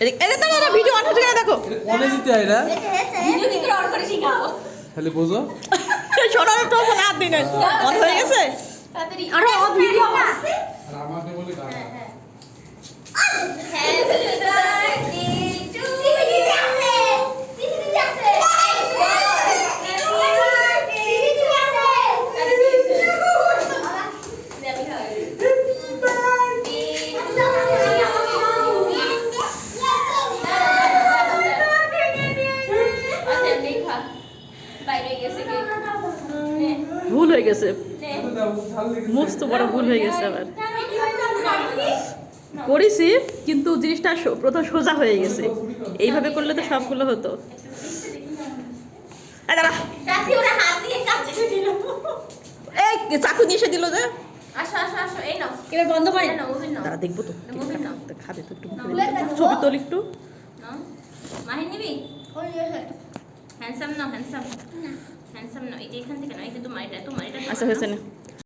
এটা তো না ভিডিও অন হচ্ছে না দেখো কোনে দিতে হয় না ভিডিও কি করে অন করে শিখাবো খালি বোঝো ছোটানো তো ফোন হাত দিন অন হয়ে গেছে তাড়াতাড়ি আরে ও ভিডিও আছে আর আমাকে বলে দাও হ্যাপি বার্থডে টু ভুল হয়ে গেছে দাও ঝাল লেগে মস্ত বড় ভুল হয়ে গেছে আবার করেছি কিন্তু জিনিসটা প্রথম সোজা হয়ে গেছে এইভাবে করলে তো সবগুলো হতো এই দাঁড়া চাচি ওরা হাত দিয়ে কাটছে দিল এই চাকু নিয়ে এসে দিল যে আসো আসো আসো এই নাও এবার বন্ধ করে নাও ওভেন নাও দাঁড়া দেখবো তো মুভি নাও খাবে তো একটু নাও। ছবি তোল একটু নাও মাহিন নিবি হ্যান্ডসাম নাও হ্যান্ডসাম হ্যান্ডসাম নাও এই যে এখান থেকে নাও এই যে তোমার এটা আচ্ছা হয়েছে না